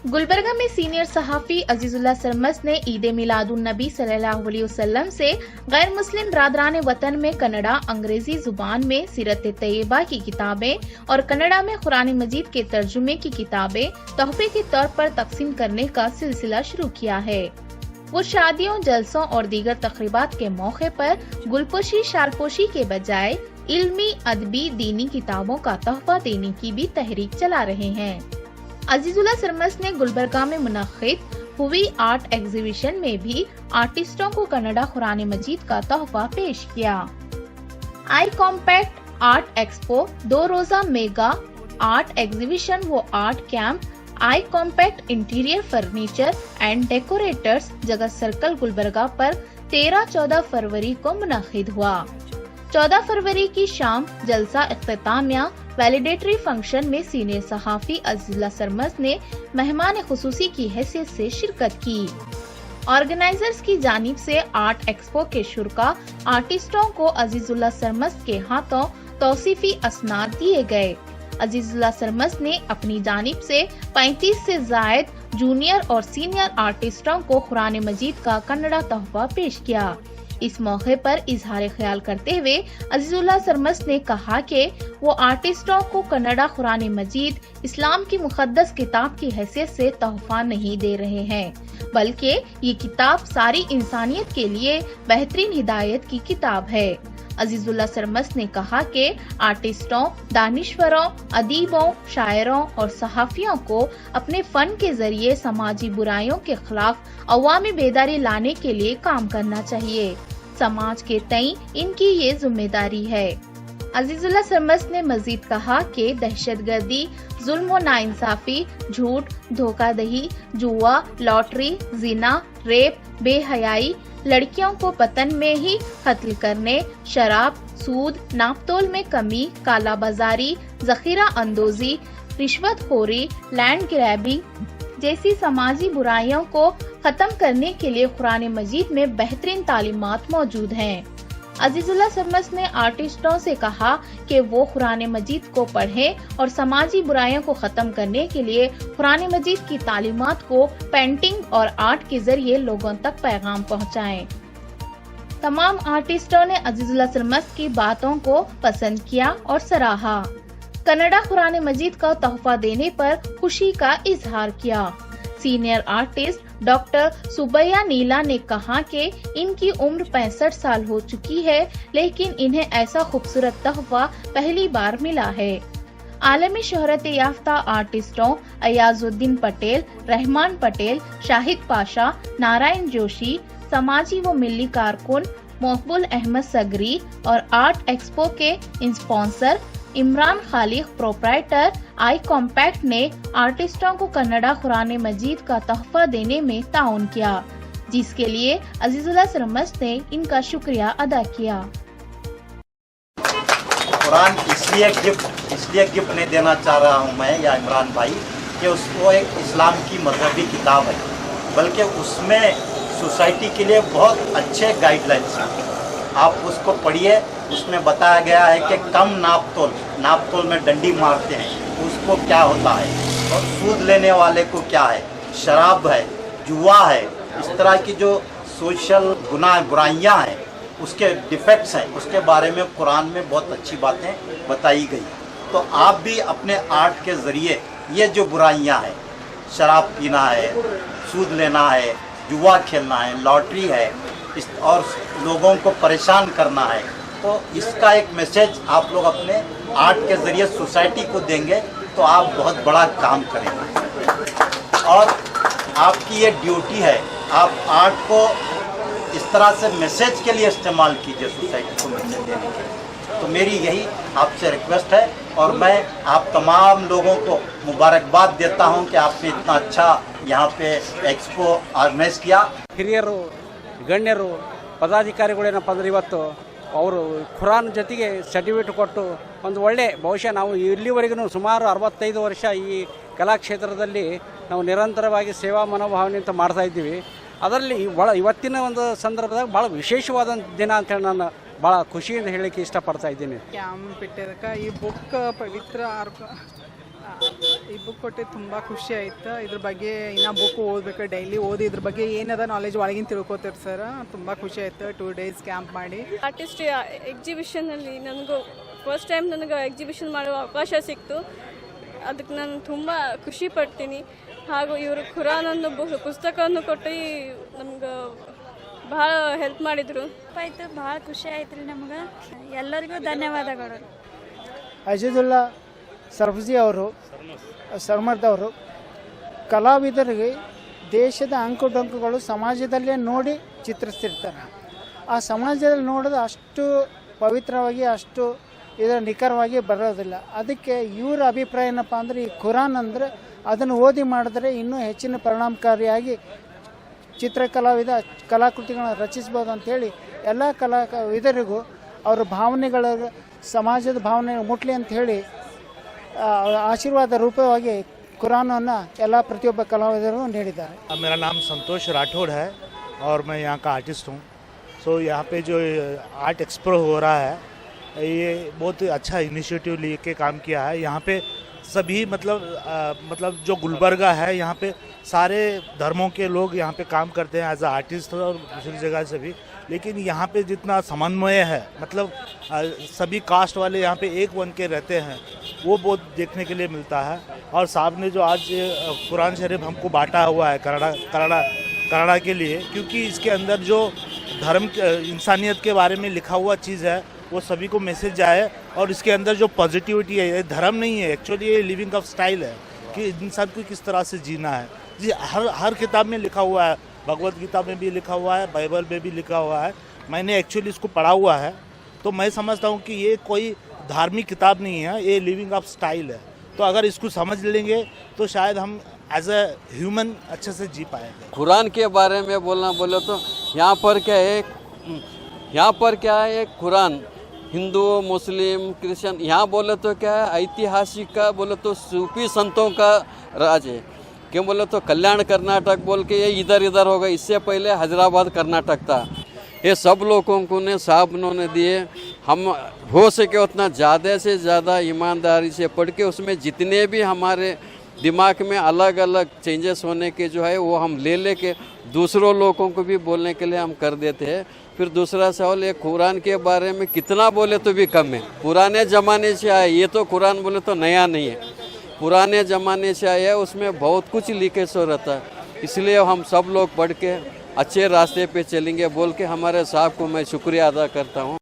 गुलबर्गा में सीनियर सहाफ़ी अजीजुल्लाह सरमस ने ईद मिलादुन नबी सल्लल्लाहु अलैहि वसल्लम से गैर मुस्लिम बरादरान वतन में कन्नड़ा अंग्रेजी जुबान में सीरत तैयबा की किताबें और कन्नड़ा में कुरान मजीद के तर्जुमे की किताबें तोहफे के तौर पर तकसीम करने का सिलसिला शुरू किया है। वो शादियों, जलसों और दीगर तकरीबात के मौके पर गुलपोशी शालपोशी के बजाय इल्मी, अदबी, दीनी किताबों का तोहफा देने की भी तहरीक चला रहे हैं। अजीजुल्लाह सरमस ने गुलबर्गा में मुनक्किद हुई आर्ट एग्जीबिशन में भी आर्टिस्टों को कन्नड़ा कुरान मजीद का तोहफा पेश किया। आई कॉम्पैक्ट आर्ट एक्सपो 2 रोजा मेगा आर्ट एग्जीबिशन व art camp I compact interior furniture and decorators जगत सर्कल गुलबर्गा पर 13-14 फरवरी को मुनक्किद हुआ। 14 फरवरी की शाम जलसा इख्तितामिया वैलिडेटरी फंक्शन में सीनियर सहाफ़ी अजीजुल्लाह सरमस ने मेहमान खुसूसी की हैसियत से शिरकत की। ऑर्गेनाइजर्स की जानिब से आर्ट एक्सपो के शुरा आर्टिस्टों को अजीजुल्लाह सरमस के हाथों तौसीफी असनाद दिए गए। अजीजुल्लाह सरमस ने अपनी जानिब से 35 से जायद जूनियर और सीनियर आर्टिस्टों को कुरान मजीद का कन्नड़ा तोहफा पेश किया। इस मौके पर इजहार ख्याल करते हुए अजीजुल्लाह सरमस ने कहा कि वो आर्टिस्टों को कन्नड़ा कुरान मजीद इस्लाम की मुक़द्दस किताब की हैसियत से तोहफा नहीं दे रहे हैं, बल्कि ये किताब सारी इंसानियत के लिए बेहतरीन हिदायत की किताब है। अजीजुल्लाह सरमस ने कहा कि आर्टिस्टों, दानिश्वरों, अदीबों, शायरों और सहाफ़ियों को अपने फन के जरिए समाजी बुराइयों के खिलाफ अवामी बेदारी लाने के लिए काम करना चाहिए। समाज के तई इनकी ये जिम्मेदारी है। अजीजुल्लाह सरमस ने मजीद कहा कि दहशतगर्दी, जुल्म व नाइंसाफी, झूठ, धोखाधड़ी, जुआ, लॉटरी, जिना, रेप, बेहयाई, लड़कियों को पतन में ही कत्ल करने, शराब, सूद, नापतोल में कमी, काला बाजारी, जखीरा अंदोजी, रिश्वतखोरी, लैंड ग्रैबिंग जैसी समाजी बुराइयों को खत्म करने के लिए कुरान मजीद में बेहतरीन तालीमात मौजूद हैं। अजीजुल्लाह सरमस ने आर्टिस्टों से कहा कि वो कुरान मजीद को पढ़ें और समाजी बुराइयों को खत्म करने के लिए कुरान मजीद की तालीमात को पेंटिंग और आर्ट के जरिए लोगों तक पैगाम पहुंचाएं। तमाम आर्टिस्टों ने अजीजुल्लाह सरमस की बातों को पसंद किया और सराहा। कन्नड़ा कुरान मजीद का तोहफा देने पर खुशी का इजहार किया। सीनियर आर्टिस्ट डॉक्टर सुबैया नीला ने कहा कि इनकी उम्र 65 साल हो चुकी है, लेकिन इन्हें ऐसा खूबसूरत तोहफा पहली बार मिला है। आलमी शोहरत याफ्ता आर्टिस्टों अयाजुद्दीन पटेल, रहमान पटेल, शाहिद पाशा, नारायण जोशी, समाजी व मिली कारकुन मकबूल अहमद सगरी और आर्ट एक्सपो के स्पॉन्सर इमरान खालिक प्रोप्राइटर आई कॉम्पैक्ट ने आर्टिस्टों को कन्नड़ा कुरान मजीद का तोहफा देने में ताउन किया, जिसके लिए अजीजुल्लाह सरमस ने इनका शुक्रिया अदा किया। कुरान इसलिए गिफ्ट नहीं देना चाह रहा हूँ मैं या इमरान भाई कि उसको एक इस्लाम की मजहबी किताब है, बल्कि उसमें सोसाइटी के लिए बहुत अच्छे गाइडलाइंस हैं। आप उसको पढ़िए, उसमें बताया गया है कि कम नापतोल में डंडी मारते हैं उसको क्या होता है, और सूद लेने वाले को क्या है, शराब है, जुआ है, इस तरह की जो सोशल बुराइयां हैं उसके डिफेक्ट्स हैं, उसके बारे में कुरान में बहुत अच्छी बातें बताई गई। तो आप भी अपने आर्ट के ज़रिए ये जो बुराइयां हैं, शराब पीना है, सूद लेना है, जुआ खेलना है, लॉटरी है, और लोगों को परेशान करना है, तो इसका एक मैसेज आप लोग अपने आर्ट के ज़रिए सोसाइटी को देंगे तो आप बहुत बड़ा काम करेंगे। और आपकी ये ड्यूटी है, आप आर्ट को इस तरह से मैसेज के लिए इस्तेमाल कीजिए, सोसाइटी को मैसेज देने के लिए। तो मेरी यही आपसे रिक्वेस्ट है, और मैं आप तमाम लोगों को मुबारकबाद देता हूं कि आपने इतना अच्छा यहाँ पे एक्सपो ऑर्गेनाइज किया। ಹಿರಿಯರು, ಗಣ್ಯರು, ಪದಾಧಿಕಾರಿಗಳೇನಪ್ಪ ಅಂದರೆ ಇವತ್ತು ಅವರು ಖುರಾನ್ ಜೊತೆಗೆ ಸರ್ಟಿಫಿಕೇಟ್ ಕೊಟ್ಟು ಒಂದು ಒಳ್ಳೆ, ಬಹುಶಃ ನಾವು ಇಲ್ಲಿವರೆಗೂ ಸುಮಾರು 65 ವರ್ಷ ಈ ಕಲಾಕ್ಷೇತ್ರದಲ್ಲಿ ನಾವು ನಿರಂತರವಾಗಿ ಸೇವಾ ಮನೋಭಾವನೆಯಿಂದ ಮಾಡ್ತಾ ಇದ್ದೀವಿ. ಅದರಲ್ಲಿ ಇವತ್ತಿನ ಒಂದು ಸಂದರ್ಭದಾಗ ಭಾಳ ವಿಶೇಷವಾದ ದಿನ ಅಂತೇಳಿ ನಾನು ಭಾಳ ಖುಷಿಯಿಂದ ಹೇಳಲಿಕ್ಕೆ ಇಷ್ಟಪಡ್ತಾ ಇದ್ದೀನಿ. ಕ್ಯಾಂಪ್ ಇಟ್ಟಿದ್ದಕ್ಕೆ ಈ ಬುಕ್ ಪವಿತ್ರ ಈ ಬುಕ್ ಕೊಟ್ಟು ತುಂಬ ಖುಷಿ ಆಯ್ತು. ಇದ್ರ ಬಗ್ಗೆ ಇನ್ನೂ ಬುಕ್ ಓದಬೇಕು, ಡೈಲಿ ಓದಿ ಇದ್ರ ಬಗ್ಗೆ ಏನದ ನಾಲೆಜ್ ಒಳಗಿನ ತಿಳ್ಕೊತೀರಿ ಸರ್. ತುಂಬ ಖುಷಿ ಆಯ್ತು 2 days ಕ್ಯಾಂಪ್ ಮಾಡಿ. ಆರ್ಟಿಸ್ಟ್ ಎಕ್ಸಿಬಿಷನಲ್ಲಿ ನನಗೂ ಫಸ್ಟ್ ಟೈಮ್ ನನಗೆ ಎಕ್ಸಿಬಿಷನ್ ಮಾಡುವ ಅವಕಾಶ ಸಿಕ್ತು. ಅದಕ್ಕೆ ನಾನು ತುಂಬ ಖುಷಿ ಪಡ್ತೀನಿ. ಹಾಗೂ ಇವರು ಖುರಾನ್ ಅನ್ನೋ ಪುಸ್ತಕವನ್ನು ಕೊಟ್ಟು ನಮ್ಗೆ ಭಾಳ ಹೆಲ್ಪ್ ಮಾಡಿದರು. ಆಯಿತು, ಭಾಳ ಖುಷಿ ಆಯ್ತು ರೀ ನಮ್ಗೆ. ಎಲ್ಲರಿಗೂ ಧನ್ಯವಾದಗಳು. ಅಜೀಜುಲ್ಲಾ ಸರ್ಫಜಿ ಅವರು, ಸರ್ಮದ್ ಅವರು ಕಲಾವಿದರಿಗೆ ದೇಶದ ಅಂಕುಡೊಂಕುಗಳು ಸಮಾಜದಲ್ಲೇ ನೋಡಿ ಚಿತ್ರಿಸ್ತಿರ್ತಾರೆ. ಆ ಸಮಾಜದಲ್ಲಿ ನೋಡೋದು ಅಷ್ಟು ಪವಿತ್ರವಾಗಿ, ಅಷ್ಟು ಇದರ ನಿಖರವಾಗಿ ಬರೋದಿಲ್ಲ. ಅದಕ್ಕೆ ಇವರ ಅಭಿಪ್ರಾಯ ಏನಪ್ಪ ಅಂದರೆ, ಈ ಖುರಾನ್ ಅಂದರೆ ಅದನ್ನು ಓದಿ ಮಾಡಿದ್ರೆ ಇನ್ನೂ ಹೆಚ್ಚಿನ ಪರಿಣಾಮಕಾರಿಯಾಗಿ ಕಲಾಕೃತಿಗಳನ್ನ ರಚಿಸ್ಬೋದು ಅಂಥೇಳಿ ಎಲ್ಲ ಕಲಾವಿದರಿಗೂ ಅವರ ಭಾವನೆಗಳ, ಸಮಾಜದ ಭಾವನೆ ಮುಟ್ಲಿ ಅಂತ ಹೇಳಿ ಆಶೀರ್ವಾದ ರೂಪವಾಗಿ ಕುರಾನನ್ನು ಎಲ್ಲ ಪ್ರತಿಯೊಬ್ಬ ಕಲಾವಿದರು ನೀಡಿದ್ದಾರೆ. मेरा नाम संतोष राठौड़ है और मैं यहाँ का आर्टिस्ट हूँ. सो यहाँ पे जो आर्ट एक्सपो हो रहा है, ये बहुत अच्छा इनिशिएटिव लेके काम किया है. यहाँ पे सभी मतलब जो गुलबर्गा है, यहाँ पे सारे धर्मों के लोग यहाँ पे काम करते हैं एज अ आर्टिस्ट और दूसरी जगह से भी. लेकिन यहाँ पे जितना समन्वय है, मतलब सभी कास्ट वाले यहाँ पे एक बन के रहते हैं, वो बहुत देखने के लिए मिलता है. और साहब ने जो आज कुरान शरीफ हमको बांटा हुआ है कनाडा के लिए, क्योंकि इसके अंदर जो धर्म इंसानियत के बारे में लिखा हुआ चीज़ है वो सभी को मैसेज आए. और इसके अंदर जो पॉजिटिविटी है, ये धर्म नहीं है, एक्चुअली ये लिविंग ऑफ स्टाइल है कि इंसान को किस तरह से जीना है. जी हर किताब में लिखा हुआ है, भगवत गीता में भी लिखा हुआ है, बाइबल में भी लिखा हुआ है. मैंने एक्चुअली इसको पढ़ा हुआ है, तो मैं समझता हूँ कि ये कोई धार्मिक किताब नहीं है, ये लिविंग ऑफ स्टाइल है. तो अगर इसको समझ लेंगे तो शायद हम एज ए ह्यूमन अच्छे से जी पाएंगे. कुरान के बारे में बोलना बोले तो यहाँ पर क्या है, कुरान हिंदू, मुस्लिम, क्रिश्चियन, यहाँ बोले तो क्या है, ऐतिहासिक का बोले तो सूफी संतों का राज है. क्यों बोले तो कल्याण कर्नाटक बोल के ये इधर होगा. इससे पहले हैदराबाद कर्नाटक था. ये सब लोगों को ने साहब ने दिए. हम हो सके उतना ज़्यादा से ज़्यादा ईमानदारी से पढ़ के उसमें जितने भी हमारे दिमाग में अलग अलग चेंजेस होने के जो है वो हम ले के दूसरों लोगों को भी बोलने के लिए हम कर देते हैं. फिर दूसरा सवाल, ये कुरान के बारे में कितना बोले तो भी कम है. पुराने ज़माने से आए, ये तो कुरान बोले तो नया नहीं है, पुराने ज़माने से आया है. उसमें बहुत कुछ लीकेज हो रहता है. इसलिए हम सब लोग पढ़ के अच्छे रास्ते पे चलेंगे बोल के हमारे साहब को मैं शुक्रिया अदा करता हूँ.